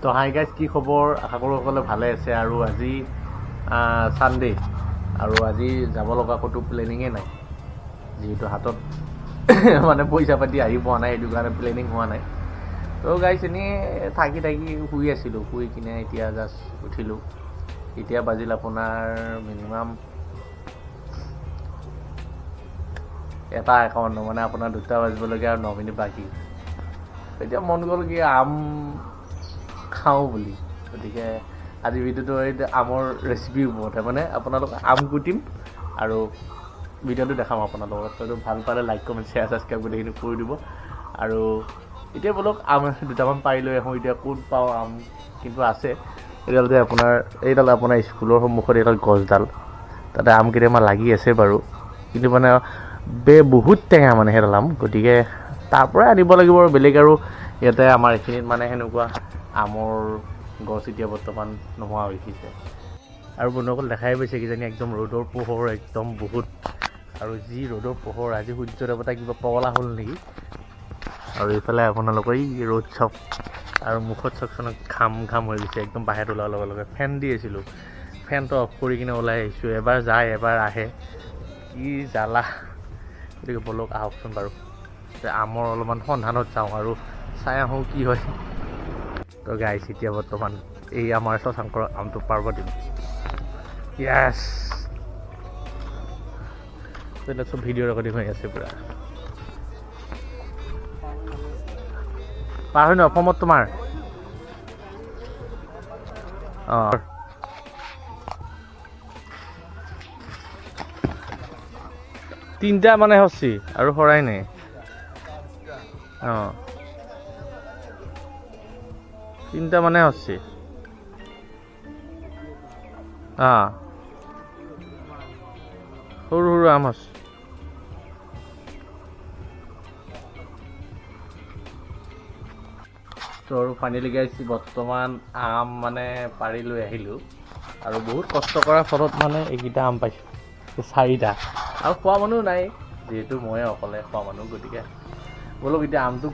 তো hi guys, কি খবৰ? আশা কৰোঁ সকলোৱে ভালে আছে। আৰু আজি ছানডে আৰু আজি যাব লগা ক'তো প্লেনিঙে নাই, যিহেতু হাতত মানে পইচা পাতি আহি পোৱা নাই, সেইটো কাৰণে প্লেনিং হোৱা নাই। তো গাইজ এনেই থাকি শুই আছিলোঁ, শুই কিনে এতিয়া জাষ্ট উঠিলোঁ। এতিয়া বাজিল আপোনাৰ মিনিমাম 1:51, মানে আপোনাৰ 2টা বাজিবলৈকে আৰু 9 মিনিট বাকী। এতিয়া মন গ'ল কি আম খাওঁ বুলি, গতিকে আজি ভিডিঅ'টো এইটো আমৰ ৰেচিপিৰ ওপৰতে, মানে আপোনালোকক আম কুটিম আৰু ভিডিঅ'টো দেখাম আপোনালোকক। তো ভাল পালে লাইক কমেণ্ট শ্বেয়াৰ ছাবস্ক্ৰাইব গোটেইখিনি কৰি দিব। আৰু এতিয়া বলক আম দুটামান পাৰি লৈ আহোঁ। এতিয়া ক'ত পাওঁ আম, কিন্তু আছে এইডাল যে এইডাল আপোনাৰ স্কুলৰ সন্মুখত এইডাল গছডাল, তাতে আম কেইটামান লাগি আছে বাৰু, কিন্তু মানে বহুত টেঙা মানে সেইডাল আম, গতিকে তাৰ পৰাই আনিব লাগিব। আৰু বেলেগ আৰু ইয়াতে আমাৰ এইখিনিত মানে সেনেকুৱা আমৰ গছ এতিয়া বৰ্তমান নোহোৱা হৈ গৈছে। আৰু বন্ধুসকল দেখাই পাইছে কিজানি একদম ৰ'দৰ পোহৰ একদম বহুত, আৰু যি ৰ'দৰ পোহৰ, আজি সূৰ্য দেৱতা কিবা পগলা হ'ল নেকি। আৰু এইফালে আপোনালোকৰ এই ৰ'দ চক, আৰু মুখত চকচোন ঘাম হৈ গৈছে একদম। বাহিৰত ওলোৱাৰ লগে লগে ফেন দি আছিলোঁ, ফেনটো অফ কৰি কিনে ওলাই আহিছোঁ। এবাৰ যায় এবাৰ আহে, কি জ্বালা। গতিকে বলক আহকচোন বাৰু, আমৰ অলপমান সন্ধানত যাওঁ আৰু চাই আহোঁ কি হয়। তো গাইছ এতিয়া বৰ্তমান এই আমাৰ শশাংকৰ আমটো পাৰব দিম। য়েছ, এইবিলাক চব ভিডিঅ' ৰেকৰ্ডিং হৈ আছে পূৰা। পাৰ হয় ন অসমত তোমাৰ অঁ 3টা মানে হচ্ছি আৰু হৰাই নাই। অঁ 3টা মানে হচ্ছে। সৰু সৰু আম আছে। তো আৰু ফাইনেলি গাইছ বৰ্তমান আম মানে পাৰি লৈ আহিলোঁ, আৰু বহুত কষ্ট কৰাৰ ফলত মানে এইকেইটা আম পাইছোঁ, 4টা। আৰু খোৱা মানুহ নাই, যিহেতু ময়ে অকলে খোৱা মানুহ, গতিকে বলক এতিয়া আমটো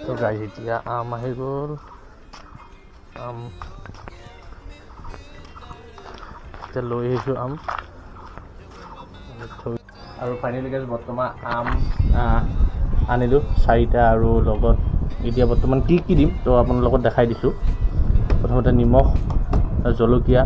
তো গাইছ এতিয়া আম আহি গ'ল। আম এতিয়া লৈ আহিছোঁ আম, আৰু ফাইনেলি গাইছ বৰ্তমান আম আনিলোঁ 4টা, আৰু লগত এতিয়া বৰ্তমান কি দিম তো আপোনালোকক দেখাই দিছোঁ। প্ৰথমতে নিমখ, জলকীয়া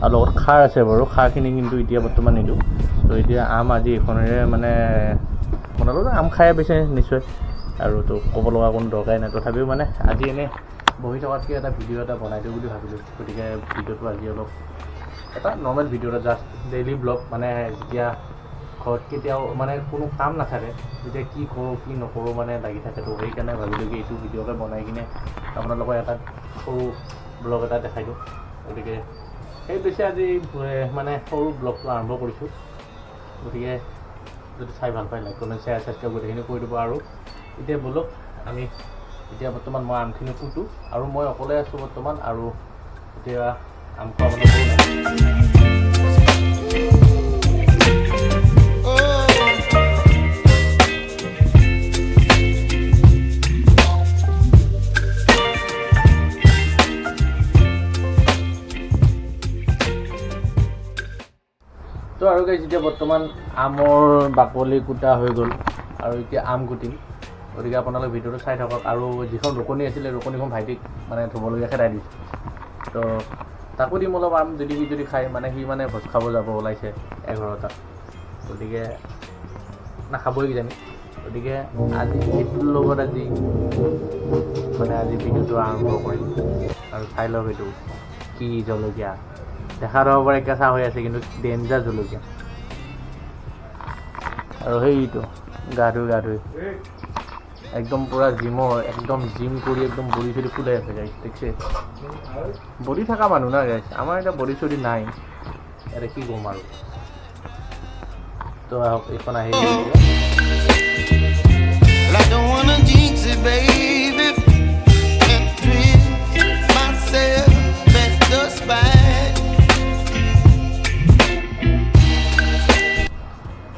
আৰু লগত খাৰ আছে বাৰু, খাৰখিনি কিন্তু এতিয়া বৰ্তমান নিদিওঁ। তো এতিয়া আম আজি এইখনেৰে মানে আপোনালোকে আম খাই পাইছে নিশ্চয়, আৰু তো ক'ব লগা কোনো দৰকাৰেই নাই। তথাপিও মানে আজি এনেই বহি থকাতকৈ এটা ভিডিঅ' এটা বনাই দিওঁ বুলি ভাবিলোঁ। গতিকে ভিডিঅ'টো আজি অলপ এটা নৰ্মেল ভিডিঅ' এটা, জাষ্ট ডেইলি ব্লগ, মানে যেতিয়া ঘৰত কেতিয়াও মানে কোনো কাম নাথাকে, তেতিয়া কি কৰোঁ কি নকৰোঁ মানে লাগি থাকে। তো সেইকাৰণে ভাবিলোঁ কি এইটো ভিডিঅ'কে বনাই কিনে আপোনালোকৰ এটা সৰু ব্লগ এটা দেখাই দিওঁ। গতিকে সেই পিছে আজি মানে সৰু ব্লগটো আৰম্ভ কৰিছোঁ। গতিকে যদি চাই ভাল পায় লাইক কমেণ্ট শ্বেয়াৰ ছাবস্ক্ৰাইব গোটেইখিনি কৰি দিব। আৰু এতিয়া বলক আমি এতিয়া বৰ্তমান মই আমখিনি কুটোঁ, আৰু মই অকলে আছোঁ বৰ্তমান, আৰু এতিয়া আম খোৱা মানুহ কৰোঁ নাই। তো আৰু গাইছ এতিয়া বৰ্তমান আমৰ বাকলি কুটা হৈ গ'ল, আৰু এতিয়া আম কুটিম। গতিকে আপোনালোকে ভিডিঅ'টো চাই থাকক। আৰু যিখন ৰুকনি আছিলে, ৰুকনিখন ভাইটিক মানে ধুবলগীয়া খেদাই দিছোঁ। তো তাকো দিম অলপ আম, যদি সি খায়, মানে সি মানে ভোজ খাব যাব ওলাইছে 11টাত, গতিকে নাখাবই কিজানি। গতিকে আজি এইটোৰ লগত আজি ভিডিঅ'টো আৰম্ভ কৰিম। আৰু চাই লওক এইটো কি জলকীয়া, দেখাত হ'ব পাৰে কেঁচা হৈ আছে, কিন্তু ডেঞ্জাৰ জলকীয়া। আৰু সেইটো গা ধুই একদম পূৰা একদম জিম কৰি একদম বডি চডি ফুলাই আছে গাইছ, দেখছে? বডি থকা মানুহ না গাইছ, আমাৰ এতিয়া বডি চডি নাই, ইয়াতে কি ক'ম আৰু। তো আহক এইখন আহি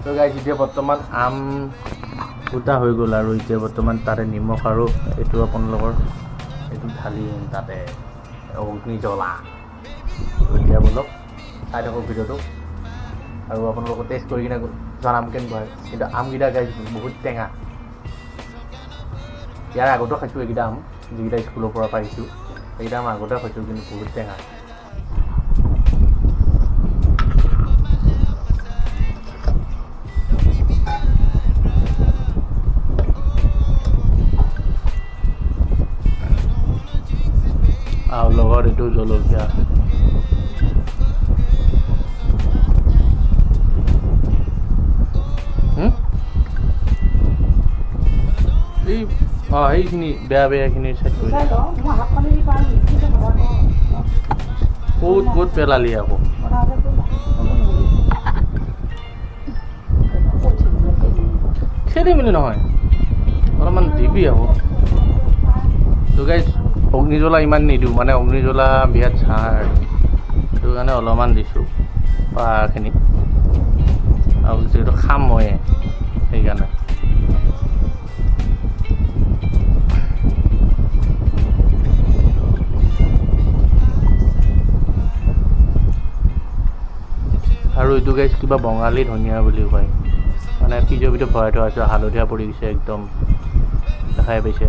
তো গাইছ এতিয়া বৰ্তমান আম ফুটা হৈ গ'ল আৰু এতিয়া বৰ্তমান তাতে নিমখ আৰু এইটো আপোনালোকৰ এইটো ঢালি তাতে অগ্নি জ্বলা এতিয়া বলক চাই থাকক ভিডিঅ'টো আৰু আপোনালোকক টেষ্ট কৰি কিনে জনাম কেনেকুৱা হয় কিন্তু আমকেইটা গাইজ বহুত টেঙা ইয়াৰ আগতো খাইছোঁ এইকেইটা আম যিকেইটা স্কুলৰ পৰা পাইছোঁ সেইকেইটা আম আগতে খাইছোঁ কিন্তু বহুত টেঙা আৰু লগত এইটো জলকীয়া সেইখিনি বেয়াখিনি চাইড কৰি ক'ত পেলালি আকৌ খেলি মেলি নহয় অলপমান দিবি আকৌ তো গাইজ অগ্নিজ্বলা ইমান নিদিওঁ মানে অগ্নিজ্বলা বিৰাট ছাৰ সেইটো কাৰণে অলপমান দিছোঁ পাখিনি আৰু যিহেতু খাম ময়ে সেইকাৰণে আৰু এইটো গাইজ কিবা বঙালী ধনিয়া বুলি কয় মানে ফ্ৰিজৰ ভিতৰত ভৰাই থোৱা আছে হালধীয়া পৰি গৈছে একদম দেখাই পাইছে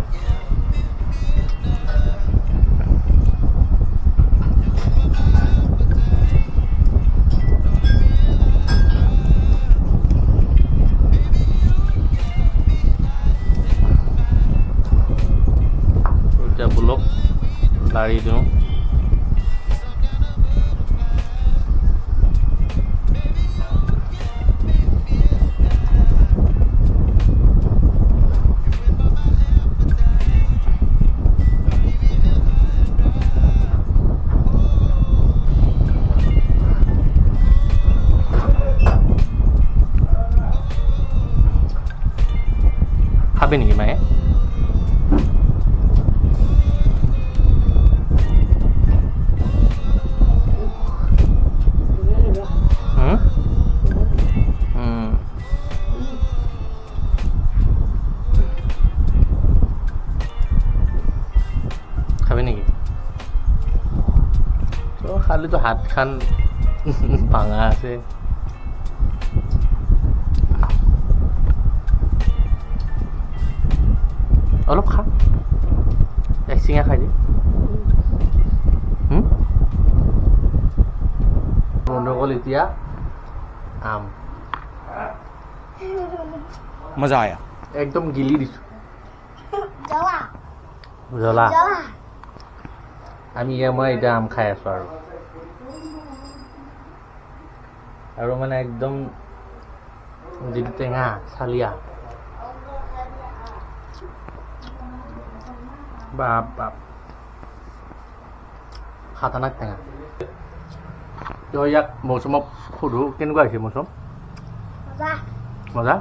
এতিয়া বোলক লাৰি দিওঁ খাবি নেকি মায়ে খাবি নেকি তো খালিতো হাত খান ভাঙা আছে অলপ খা এক চিঙা খাই দি বন্ধুসকল এতিয়া আম मजा आया একদম গিলি দিছোঁ জ্বলা আমি মই এতিয়া আম খাই আছোঁ আৰু মানে একদম যিটো টেঙা চালিয়া বাপ বাপ খাতাৰনাক টেঙা তো ইয়াক মৌচুমক সোধোঁ কেনেকুৱা হৈছে মৌচুম মজা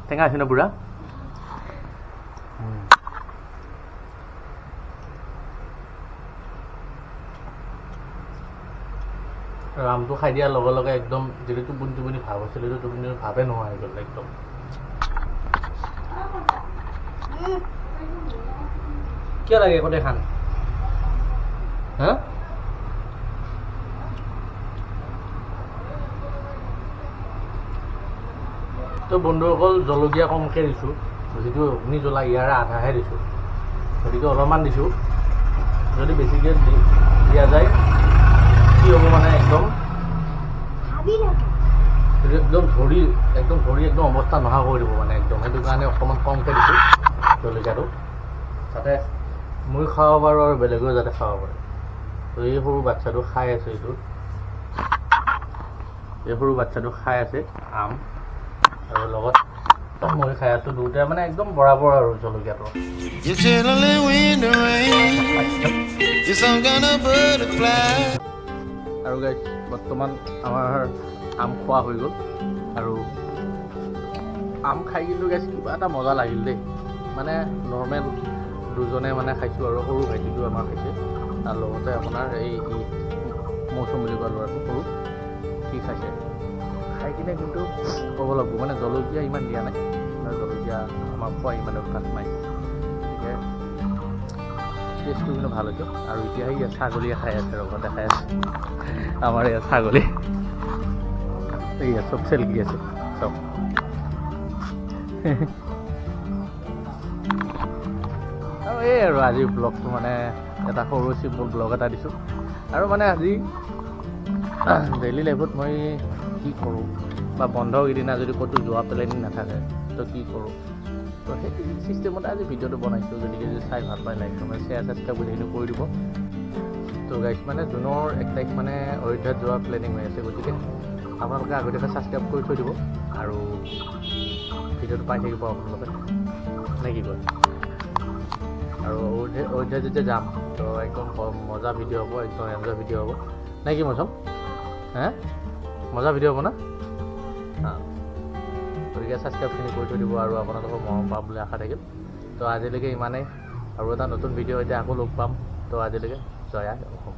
টেঙা আছে ন বুঢ়া আমটো খাই দিয়াৰ লগে লগে একদম যিটো টোপনি ভাৱ আছিল সেইটো টোপনি ভাৱে নোহোৱা হৈ গ'ল একদম কিয় লাগে একোতে খান হা তো বন্ধুসকল জলকীয়া কমকৈ দিছোঁ যিটো অগ্নি জ্বলা ইয়াৰে আধাহে দিছোঁ গতিকে অলপমান দিছোঁ যদি বেছিকৈ দিয়া যায় কি হ'ব মানে একদম ধৰি একদম অৱস্থা নোহোৱা কৰি দিব মানে একদম সেইটো কাৰণে অকণমান কমকৈ দিছোঁ জলকীয়াটো যাতে মই খাব পাৰোঁ আৰু বেলেগেও যাতে খাব পাৰে তো এই সৰু বাচ্ছাটো খাই আছে আম আৰু লগত মই খাই আছোঁ দুয়োটাই মানে একদম বৰাবৰ আৰু জলকীয়াটো আৰু গাইজ বৰ্তমান আমাৰ আম খোৱা হৈ গ'ল আৰু আম খাই কিন্তু গাইজ কিবা এটা মজা লাগিল দেই মানে নৰ্মেল দুজনে মানে খাইছোঁ আৰু সৰু ভাইটিটো আমাৰ খাইছে তাৰ লগতে আপোনাৰ এই মৌচুম বুলি কোৱা ল'ৰাটো সৰু সি খাইছে খাই কিনে কিন্তু ক'ব লাগিব মানে জলকীয়া ইমান দিয়া নাই এতিয়া আমাৰ খোৱা ইমানে উৎপাত মাৰিছে গতিকে টেষ্টটো কিন্তু ভাল হৈছে আৰু এতিয়া এই ছাগলীয়ে খাই আছে ৰ'ব দেখাই আছে আমাৰ ইয়াত ছাগলী এইয়া চব চেলকি আছে চব আৰু এই আৰু আজিৰ ব্লগটো মানে এটা সৰু চিম্পল ব্লগ এটা দিছোঁ আৰু মানে আজি ডেইলি লাইফত মই কি কৰোঁ বা বন্ধ কেইদিনা যদি ক'তো যোৱা প্লেনিং নাথাকে তো কি কৰোঁ তো সেই চিষ্টেমতে আজি ভিডিঅ'টো বনাইছোঁ গতিকে যদি চাই ভাল পায় লাইক কমেণ্ট শ্বেয়াৰ ছাবস্ক্ৰাইব গোটেইখিনি কৰি দিব তো গাইছ মানে জুনৰ 1 তাৰিখ মানে অযোধ্যাত যোৱা প্লেনিং হৈ আছে গতিকে আপোনালোকে আগতীয়াকৈ ছাবস্ক্ৰাইব কৰি থৈ দিব আৰু ভিডিঅ'টো পাই থাকিব আপোনালোকে নে কি কয় আৰু অযোধ্যা যেতিয়া যাম তো একদম মজা ভিডিঅ' হ'ব একদম এনজয় ভিডিঅ' হ'ব নে কি মৌচম হে মজা ভিডিঅ' হ'ব না গতিকে ছাবস্ক্ৰাইবখিনি কৰি থৈ দিব আৰু আপোনালোকৰ মৰম পাম বুলি আশা থাকিল তো আজিলৈকে ইমানেই আৰু এটা নতুন ভিডিঅ' এতিয়া আকৌ লগ পাম তো আজিলৈকে জয় আই অসম